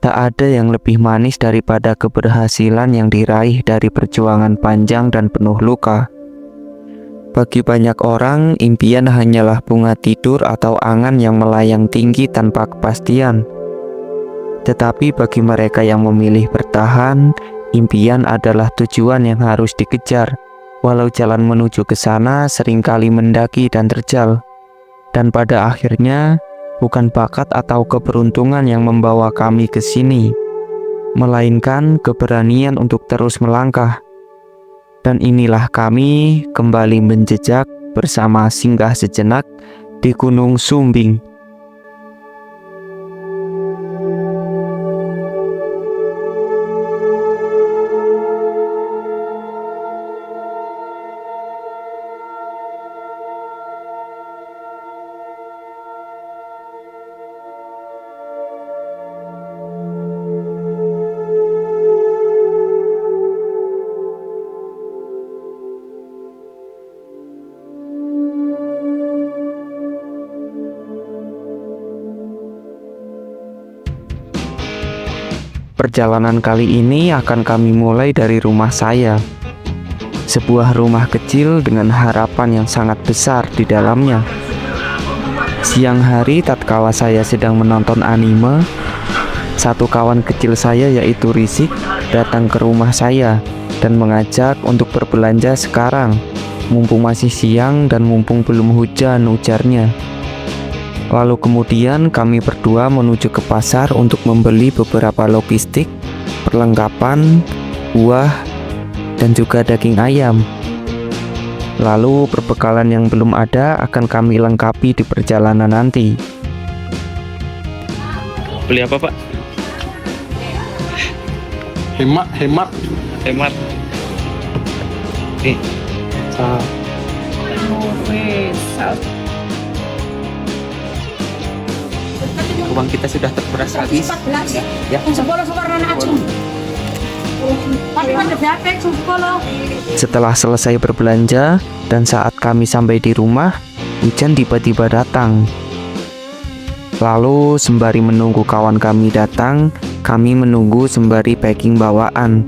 Tak ada yang lebih manis daripada keberhasilan yang diraih dari perjuangan panjang dan penuh luka. Bagi banyak orang, impian hanyalah bunga tidur atau angan yang melayang tinggi tanpa kepastian. Tetapi bagi mereka yang memilih bertahan, impian adalah tujuan yang harus dikejar, walau jalan menuju ke sana seringkali mendaki dan terjal. Dan pada akhirnya, bukan bakat atau keberuntungan yang membawa kami ke sini, melainkan keberanian untuk terus melangkah. Dan inilah kami kembali menjejak bersama singgah sejenak di Gunung Sumbing. Perjalanan kali ini akan kami mulai dari rumah saya. Sebuah rumah kecil dengan harapan yang sangat besar di dalamnya. Siang hari tatkala saya sedang menonton anime, satu kawan kecil saya yaitu Rizky datang ke rumah saya dan mengajak untuk berbelanja sekarang, mumpung masih siang dan mumpung belum hujan, ujarnya. Lalu kemudian kami berdua menuju ke pasar untuk membeli beberapa logistik, perlengkapan, buah, dan juga daging ayam. Lalu perbekalan yang belum ada akan kami lengkapi di perjalanan nanti. Beli apa, Pak? Hemat. Nih. Uang kita sudah terkuras habis. Ya. Setelah selesai berbelanja dan saat kami sampai di rumah, hujan tiba-tiba datang. Lalu sembari menunggu kawan kami datang, kami menunggu sembari packing bawaan.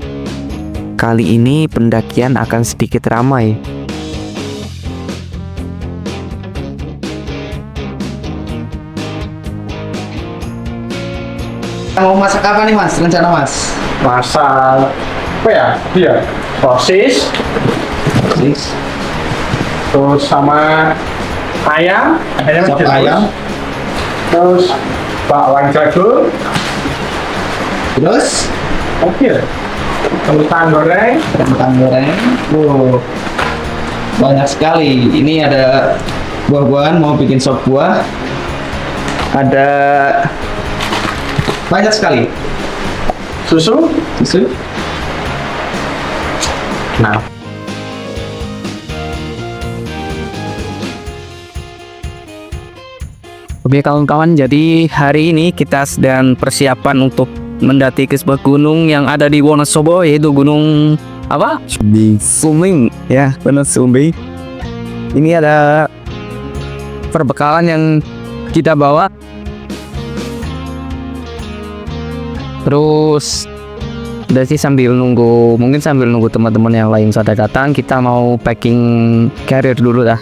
Kali ini pendakian akan sedikit ramai. Mau masak apa nih Mas? Rencana Mas? Masak apa ya? Iya, sosis. Terus sama ayam. Ayam. Terus bakwan jagung. Terus Oke. Kentang goreng. kentang goreng. Banyak sekali. Ini ada buah-buahan, mau bikin sop buah. Ada banyak sekali. Susu. Nah, Oke kawan-kawan, jadi hari ini kita sedang persiapan untuk mendaki ke sebuah gunung yang ada di Wonosobo, yaitu gunung apa? Sumbing. Ya, benar Sumbing. Ini ada perbekalan yang kita bawa. Terus dari sambil nunggu teman-teman yang lain sudah datang, kita mau packing carrier dulu dah.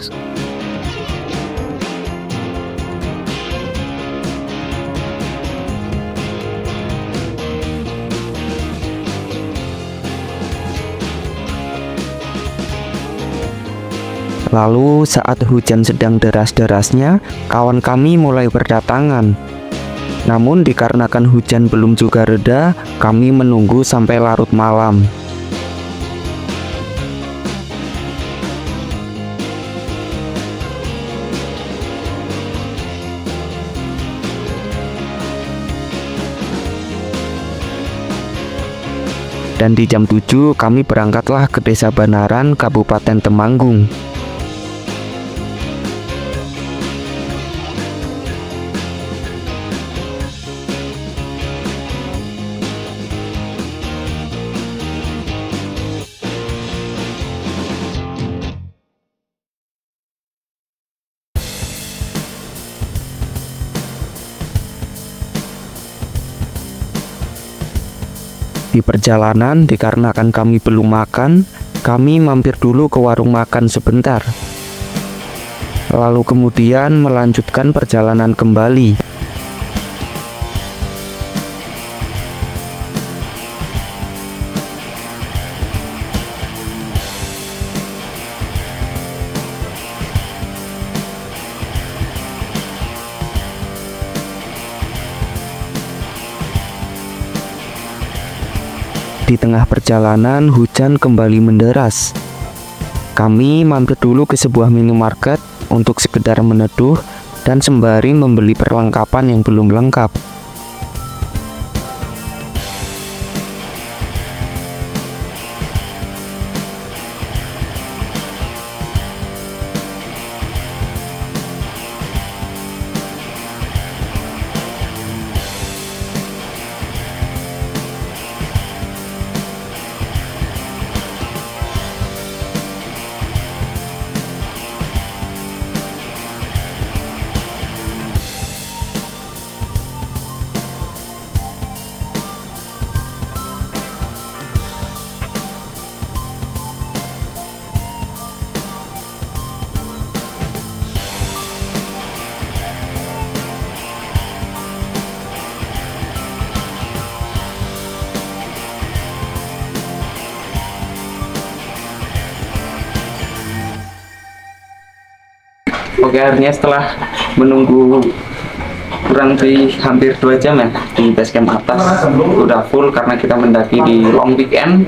Lalu saat hujan sedang deras-derasnya, kawan kami mulai berdatangan. Namun dikarenakan hujan belum juga reda, kami menunggu sampai larut malam. Dan di jam 7 kami berangkatlah ke Desa Banaran, Kabupaten Temanggung. Di perjalanan, dikarenakan kami belum makan, kami mampir dulu ke warung makan sebentar. Lalu kemudian melanjutkan perjalanan kembali. Di tengah perjalanan, hujan kembali menderas. Kami mampir dulu ke sebuah minimarket untuk sekedar meneduh dan sembari membeli perlengkapan yang belum lengkap. Oke, akhirnya setelah menunggu kurang lebih hampir 2 jam ya di base camp atas, udah full karena kita mendaki di long weekend.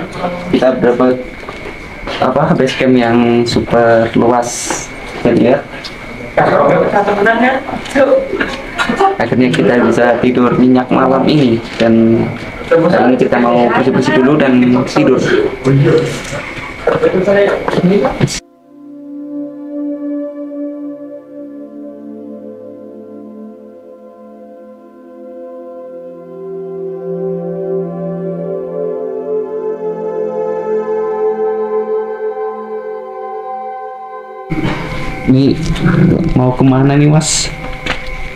Kita dapat base camp yang super luas. Lihat, akhirnya kita bisa tidur nyenyak malam ini, dan hari ini kita mau bersih-bersih dulu dan tidur. Ini mau kemana nih, Mas?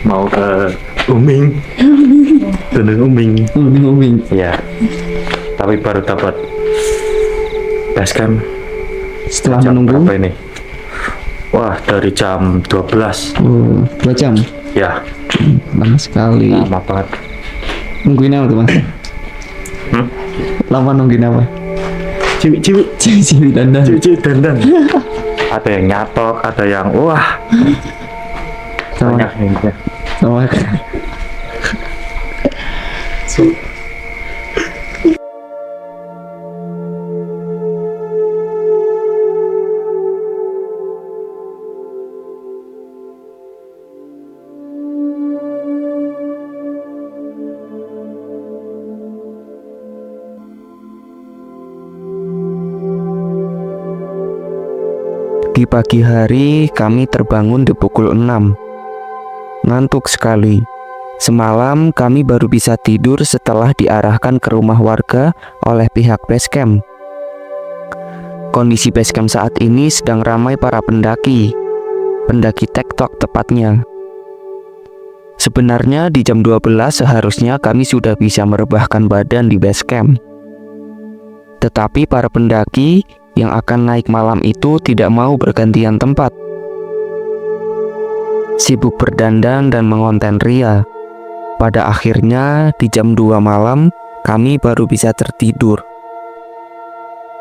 Mau ke Uming. Gunung Uming. Ngomong. Ya. Tapi baru dapat base camp Setelah jam menunggu berapa ini? Wah, dari jam 12. 2 jam. Ya, Lama sekali. lama banget. Nungguin apa tuh, Mas? Lama nungguin apa? Ciwi-ciwi. Ciwi dandan. Ciwi-ciwi dandan. Ada yang nyatok, ada yang wah, banyak ini. Sama. Di pagi hari, kami terbangun di pukul 6. Ngantuk sekali. Semalam kami baru bisa tidur setelah diarahkan ke rumah warga oleh pihak base camp. Kondisi base camp saat ini sedang ramai para pendaki tektok tepatnya. Sebenarnya di jam 12 seharusnya kami sudah bisa merebahkan badan di base camp. Tetapi para pendaki yang akan naik malam itu tidak mau bergantian tempat. Sibuk berdandan dan mengonten ria. Pada akhirnya di jam 2 malam kami baru bisa tertidur.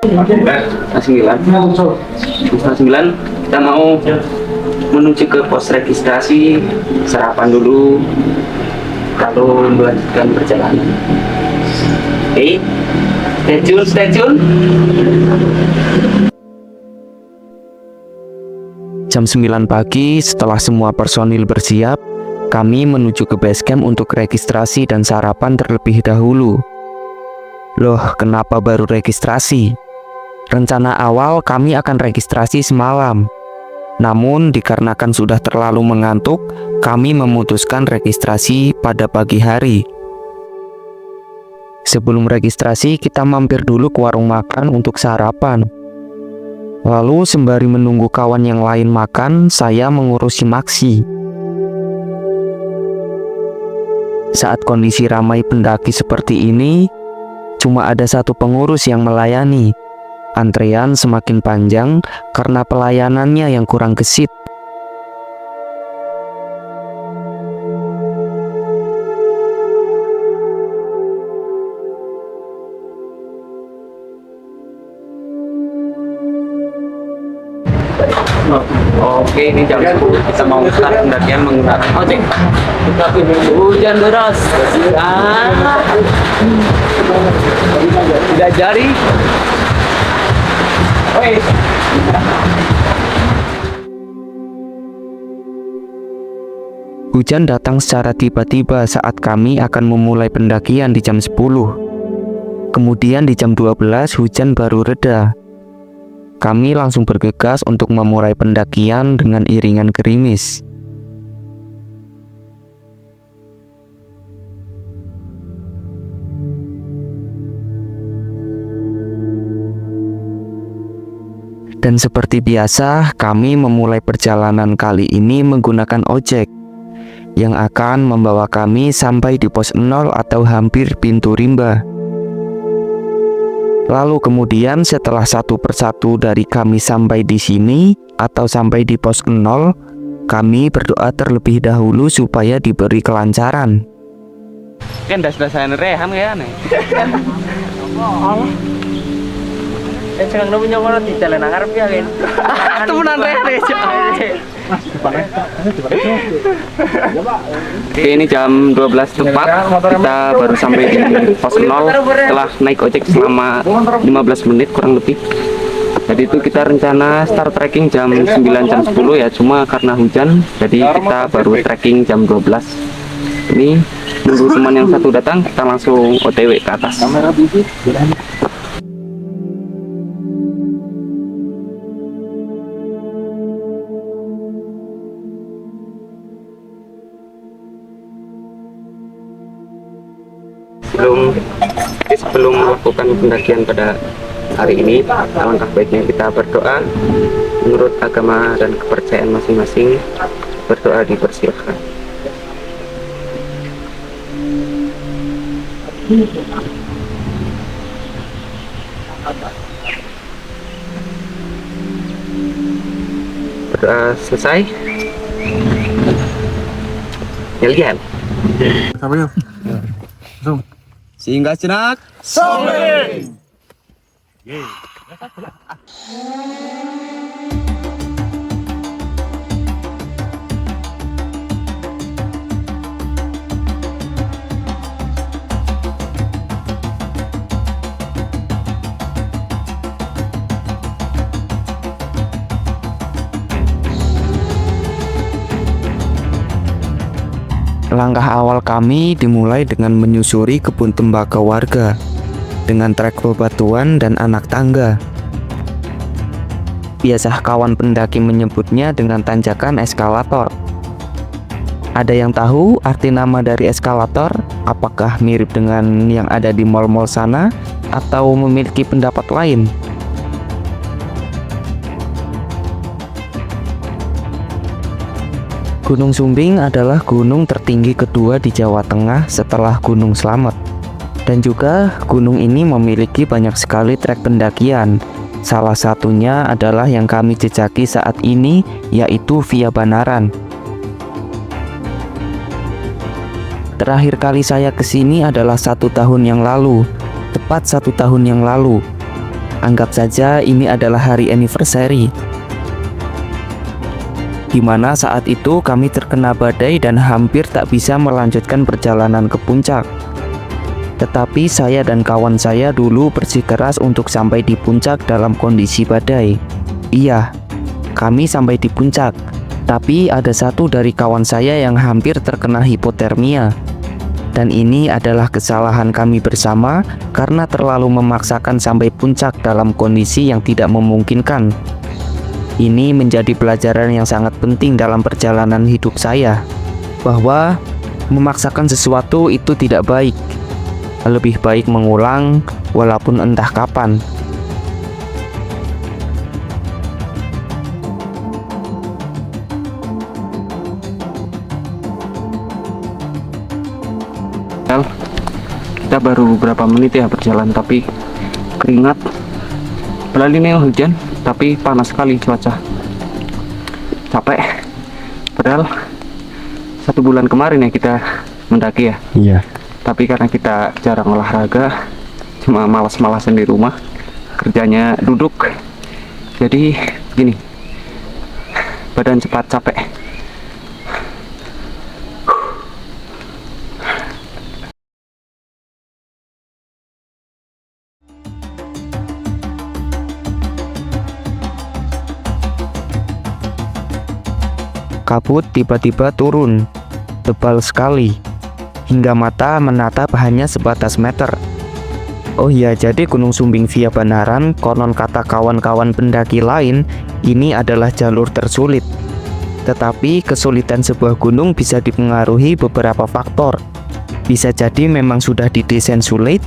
Setengah 9 kita mau menuju ke pos registrasi, sarapan dulu, lalu melanjutkan perjalanan. Oke, stay tune. Jam 9 pagi setelah semua personil bersiap, kami menuju ke base camp untuk registrasi dan sarapan terlebih dahulu. Loh, kenapa baru registrasi? Rencana awal kami akan registrasi semalam. Namun dikarenakan sudah terlalu mengantuk, kami memutuskan registrasi pada pagi hari. Sebelum registrasi, kita mampir dulu ke warung makan untuk sarapan. Lalu sembari menunggu kawan yang lain makan, saya mengurusi Maksi. Saat kondisi ramai pendaki seperti ini, Cuma ada satu pengurus yang melayani. Antrean semakin panjang karena pelayanannya yang kurang gesit. Oke, ini jam 10 kita mau start pendakian menggunakan ojek. Hujan deras. Tidak jari. Hujan datang secara tiba-tiba saat kami akan memulai pendakian di jam 10. Kemudian di jam 12 hujan baru reda. Kami langsung bergegas untuk memulai pendakian dengan iringan gerimis. Dan seperti biasa, kami memulai perjalanan kali ini menggunakan ojek yang akan membawa kami sampai di pos 0 atau hampir pintu rimba. Lalu kemudian setelah satu persatu dari kami sampai di sini atau sampai di pos 0, kami berdoa terlebih dahulu supaya diberi kelancaran. Kan das-dasan rehan ya nih. Jangan punya mana di jalan ngarep ya kan. Temenan Oke, ini jam 12 tepat. Kita baru sampai di pos 0 setelah naik ojek selama 15 menit kurang lebih. Jadi itu kita rencana start trekking jam 9 jam 10 ya, cuma karena hujan jadi kita baru trekking jam 12. Ini nunggu teman yang satu datang, kita langsung OTW ke atas. Sebelum melakukan pendakian pada hari ini, alangkah baiknya kita berdoa menurut agama dan kepercayaan masing-masing. Berdoa dipersilahkan. Berdoa selesai. Lihat. Sehingga cenak. Langkah awal kami dimulai dengan menyusuri kebun tembakau warga dengan trek bebatuan dan anak tangga. Biasa kawan pendaki menyebutnya dengan tanjakan eskalator. Ada yang tahu arti nama dari eskalator? Apakah mirip dengan yang ada di mal-mal sana atau memiliki pendapat lain? Gunung Sumbing adalah gunung tertinggi kedua di Jawa Tengah setelah Gunung Slamet. Dan juga gunung ini memiliki banyak sekali trek pendakian. Salah satunya adalah yang kami jejaki saat ini, yaitu Via Banaran. Terakhir kali saya kesini adalah 1 tahun yang lalu, tepat 1 tahun yang lalu. Anggap saja ini adalah hari anniversary, di mana saat itu kami terkena badai dan hampir tak bisa melanjutkan perjalanan ke puncak. Tetapi saya dan kawan saya dulu bersikeras untuk sampai di puncak dalam kondisi badai. Iya, kami sampai di puncak, tapi ada satu dari kawan saya yang hampir terkena hipotermia. Dan ini adalah kesalahan kami bersama karena terlalu memaksakan sampai puncak dalam kondisi yang tidak memungkinkan. Ini menjadi pelajaran yang sangat penting dalam perjalanan hidup saya, bahwa memaksakan sesuatu itu tidak baik. Lebih baik mengulang, walaupun entah kapan. Kita baru beberapa menit ya berjalan, tapi keringat. Padahal ini hujan, tapi panas sekali cuaca. Capek. Padahal 1 bulan kemarin ya kita mendaki ya. Iya. Tapi karena kita jarang olahraga, cuma malas-malasan di rumah, kerjanya duduk, jadi gini, badan cepat capek. Kabut tiba-tiba turun, tebal sekali, hingga mata menatap hanya sebatas meter. Oh iya, jadi Gunung Sumbing via Banaran, konon kata kawan-kawan pendaki lain, ini adalah jalur tersulit. Tetapi kesulitan sebuah gunung bisa dipengaruhi beberapa faktor. Bisa jadi memang sudah didesain sulit,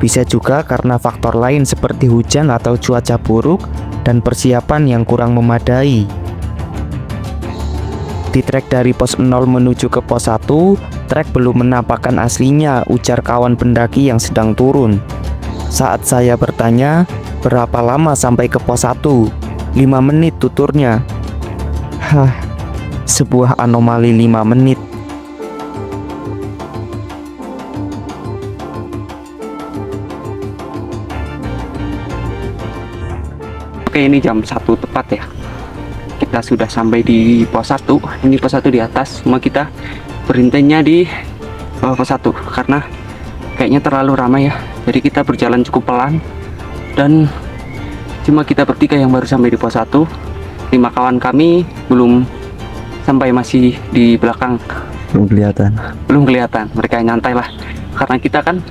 bisa juga karena faktor lain seperti hujan atau cuaca buruk dan persiapan yang kurang memadai. Di trek dari pos 0 menuju ke pos 1, trek belum menampakkan aslinya, ujar kawan pendaki yang sedang turun. Saat saya bertanya, berapa lama sampai ke pos 1? 5 menit tuturnya. Hah, sebuah anomali 5 menit. Oke, ini jam 1 tepat ya. Kita sudah sampai di pos 1. Ini pos 1 di atas, semua kita berhentinya di bawah pos 1 karena kayaknya terlalu ramai ya. Jadi kita berjalan cukup pelan dan cuma kita bertiga yang baru sampai di pos 1. 5 kawan kami belum sampai, masih di belakang. Belum kelihatan. Mereka nyantai lah. Karena kita kan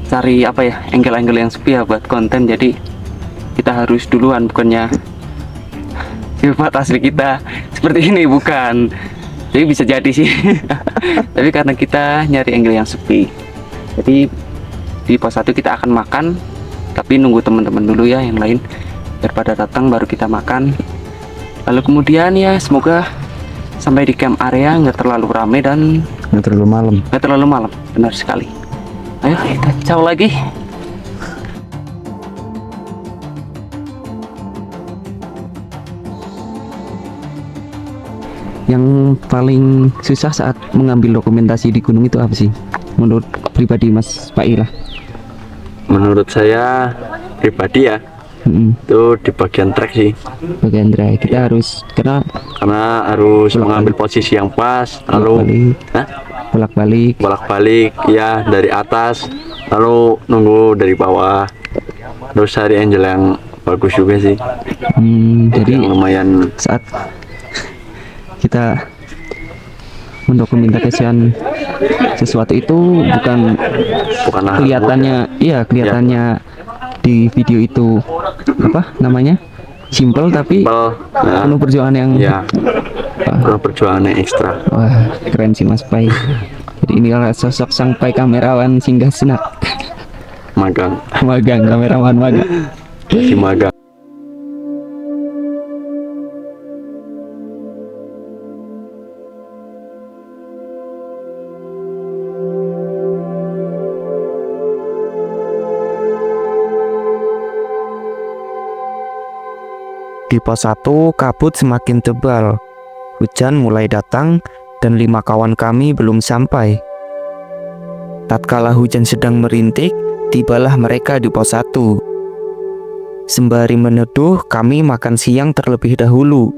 cari apa ya, angle-angle yang sepi ya buat konten. Jadi kita harus duluan, bukannya sifat asli kita seperti ini, bukan. Jadi bisa jadi sih. Tapi karena kita nyari angle yang sepi, jadi di pos 1 kita akan makan, tapi nunggu teman-teman dulu ya yang lain biar pada datang baru kita makan. Lalu kemudian ya semoga sampai di camp area nggak terlalu ramai dan Nggak terlalu malam. benar sekali. Ayo kita caw lagi. Yang paling susah saat mengambil dokumentasi di gunung itu apa sih? Menurut pribadi Mas Paila? Menurut saya pribadi ya, itu di bagian trek sih, Bagian dry. Kita harus karena harus mengambil posisi yang pas, lalu bolak-balik. ya dari atas, lalu nunggu dari bawah, terus cari angle yang bagus juga sih. Jadi yang lumayan saat kita mendokumentasikan sesuatu itu bukan kelihatannya, kelihatannya di video itu apa namanya, simple, tapi penuh perjuangan yang penuh perjuangan yang ekstra. wah, keren sih Mas Pai. Jadi inilah sosok sang Pai kamerawan singgah senak. Magang Kamerawan magang. masih magang. Di pos 1 kabut semakin tebal. Hujan mulai datang dan 5 kawan kami belum sampai. Tatkala hujan sedang merintik, tibalah mereka di pos 1. Sembari meneduh, kami makan siang terlebih dahulu.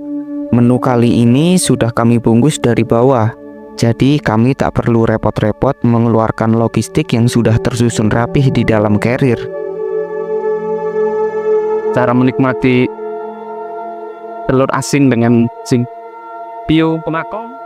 Menu kali ini sudah kami bungkus dari bawah. Jadi kami tak perlu repot-repot mengeluarkan logistik yang sudah tersusun rapih di dalam carrier. Cara menikmati telur asin dengan sing pio pemakong.